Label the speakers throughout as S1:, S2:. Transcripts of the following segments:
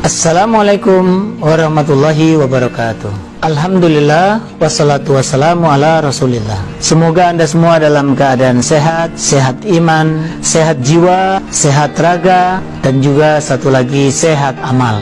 S1: Assalamualaikum warahmatullahi wabarakatuh. Alhamdulillah, wassalatu wassalamu ala rasulillah. Semoga Anda semua dalam keadaan sehat, sehat iman, sehat jiwa, sehat raga, dan juga satu lagi sehat amal.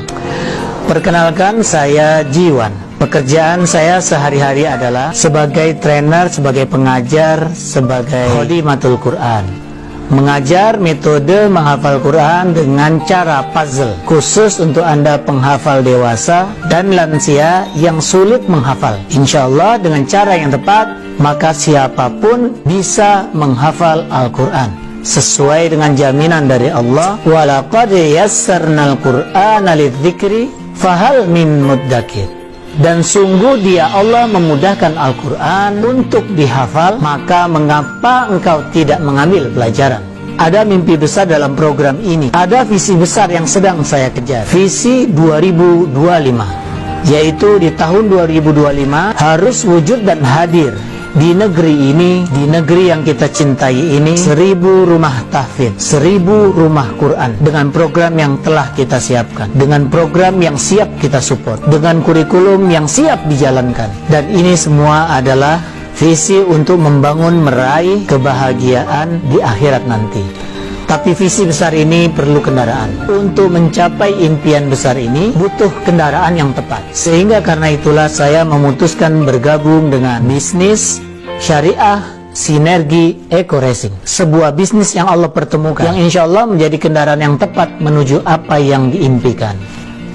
S1: Perkenalkan, saya Jiwan. Pekerjaan saya sehari-hari adalah sebagai trainer, sebagai pengajar, sebagai khodimatul Quran. Mengajar metode menghafal Quran dengan cara puzzle, khusus untuk Anda penghafal dewasa dan lansia yang sulit menghafal. Insya Allah dengan cara yang tepat, maka siapapun bisa menghafal Al-Quran sesuai dengan jaminan dari Allah, walaqad yassarnal Qur'ana lidzikri fahal min muddakir. Dan sungguh dia Allah memudahkan Al-Quran untuk dihafal, maka mengapa engkau tidak mengambil pelajaran? Ada mimpi besar dalam program ini, ada visi besar yang sedang saya kejar, visi 2025, yaitu di tahun 2025 harus wujud dan hadir di negeri ini, di negeri yang kita cintai ini, 1000 rumah tahfidz, 1000 rumah Quran, dengan program yang telah kita siapkan, dengan program yang siap kita support, dengan kurikulum yang siap dijalankan. Dan ini semua adalah visi untuk membangun, meraih kebahagiaan di akhirat nanti. Tapi visi besar ini perlu kendaraan. Untuk mencapai impian besar ini butuh kendaraan yang tepat. Sehingga karena itulah saya memutuskan bergabung dengan bisnis syariah sinergi Eco Racing, sebuah bisnis yang Allah pertemukan, yang insya Allah menjadi kendaraan yang tepat menuju apa yang diimpikan.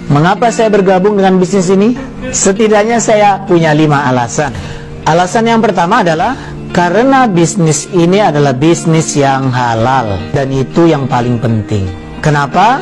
S1: Mengapa saya bergabung dengan bisnis ini? Setidaknya saya punya 5 alasan. Alasan yang pertama adalah karena bisnis ini adalah bisnis yang halal, dan itu yang paling penting. Kenapa?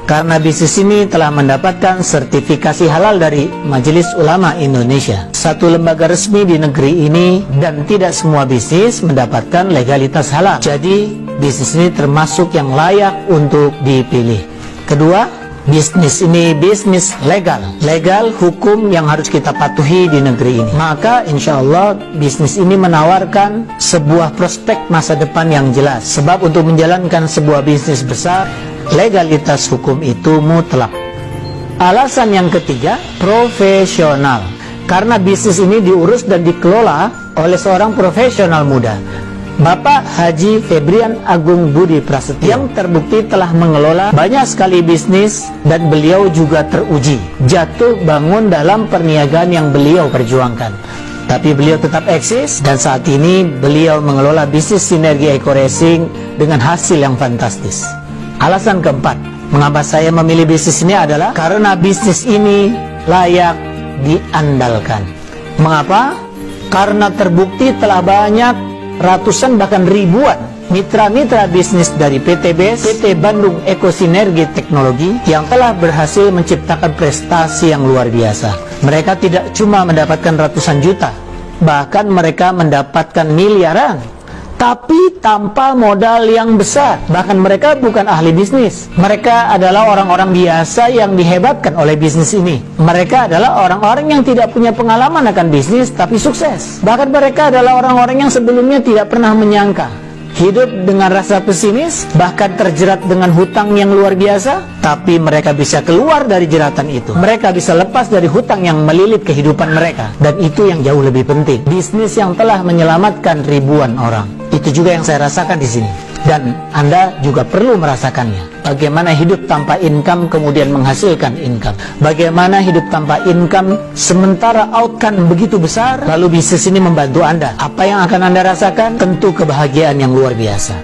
S1: Karena bisnis ini telah mendapatkan sertifikasi halal dari Majelis Ulama Indonesia, satu lembaga resmi di negeri ini, dan tidak semua bisnis mendapatkan legalitas halal. Jadi bisnis ini termasuk yang layak untuk dipilih. Kedua, bisnis ini bisnis legal, hukum yang harus kita patuhi di negeri ini. Maka insya Allah bisnis ini menawarkan sebuah prospek masa depan yang jelas. Sebab untuk menjalankan sebuah bisnis besar, legalitas hukum itu mutlak. Alasan yang ketiga, profesional. Karena bisnis ini diurus dan dikelola oleh seorang profesional muda, Bapak Haji Febrian Agung Budi Prasetyo, yang terbukti telah mengelola banyak sekali bisnis, dan beliau juga teruji jatuh bangun dalam perniagaan yang beliau perjuangkan. Tapi beliau tetap eksis, dan saat ini beliau mengelola bisnis sinergi Eco Racing dengan hasil yang fantastis. Alasan keempat, mengapa saya memilih bisnis ini adalah karena bisnis ini layak diandalkan. Mengapa? Karena terbukti telah banyak, ratusan bahkan ribuan mitra-mitra bisnis dari PT BES, PT Bandung Eko Sinergi Teknologi, yang telah berhasil menciptakan prestasi yang luar biasa. Mereka tidak cuma mendapatkan ratusan juta, bahkan mereka mendapatkan miliaran, tapi tanpa modal yang besar. Bahkan mereka bukan ahli bisnis, mereka adalah orang-orang biasa yang dihebatkan oleh bisnis ini. Mereka adalah orang-orang yang tidak punya pengalaman akan bisnis tapi sukses. Bahkan mereka adalah orang-orang yang sebelumnya tidak pernah menyangka hidup dengan rasa pesimis, bahkan terjerat dengan hutang yang luar biasa, tapi mereka bisa keluar dari jeratan itu. Mereka bisa lepas dari hutang yang melilit kehidupan mereka. Dan itu yang jauh lebih penting, bisnis yang telah menyelamatkan ribuan orang. Itu juga yang saya rasakan di sini, dan Anda juga perlu merasakannya. Bagaimana hidup tanpa income kemudian menghasilkan income, bagaimana hidup tanpa income sementara outcome begitu besar, lalu bisnis ini membantu Anda. Apa yang akan Anda rasakan? Tentu kebahagiaan yang luar biasa.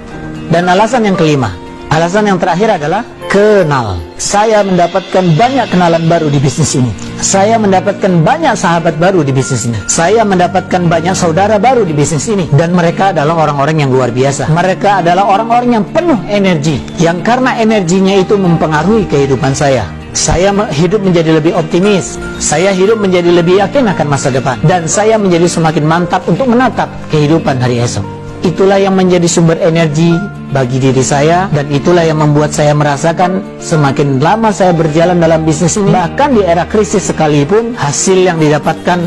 S1: Dan alasan yang kelima, alasan yang terakhir adalah kenal. Saya mendapatkan banyak kenalan baru di bisnis ini. Saya mendapatkan banyak sahabat baru di bisnis ini. Saya mendapatkan banyak saudara baru di bisnis ini. Dan mereka adalah orang-orang yang luar biasa. Mereka adalah orang-orang yang penuh energi, yang karena energinya itu mempengaruhi kehidupan saya. Saya hidup menjadi lebih optimis. Saya hidup menjadi lebih yakin akan masa depan. Dan saya menjadi semakin mantap untuk menatap kehidupan hari esok. Itulah yang menjadi sumber energi bagi diri saya, dan itulah yang membuat saya merasakan semakin lama saya berjalan dalam bisnis ini, bahkan di era krisis sekalipun, hasil yang didapatkan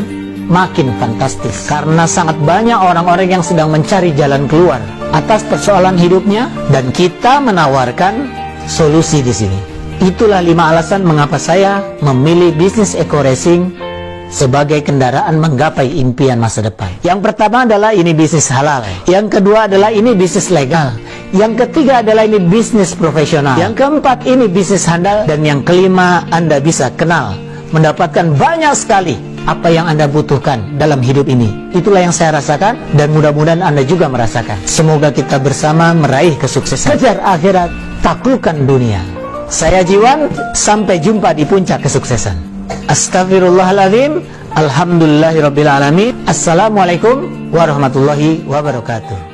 S1: makin fantastis. Karena sangat banyak orang-orang yang sedang mencari jalan keluar atas persoalan hidupnya, dan kita menawarkan solusi di sini. Itulah 5 alasan mengapa saya memilih bisnis Eco Racing sebagai kendaraan menggapai impian masa depan. Yang pertama adalah ini bisnis halal. Yang kedua adalah ini bisnis legal. Yang ketiga adalah ini bisnis profesional. Yang keempat ini bisnis handal. Dan yang kelima, Anda bisa kenal, mendapatkan banyak sekali apa yang Anda butuhkan dalam hidup ini. Itulah yang saya rasakan dan mudah-mudahan Anda juga merasakan. Semoga kita bersama meraih kesuksesan. Kejar akhirat, taklukkan dunia. Saya Jiwan, sampai jumpa di puncak kesuksesan. Astaghfirullahaladzim. Alhamdulillahirrabbilalamin. Assalamualaikum warahmatullahi wabarakatuh.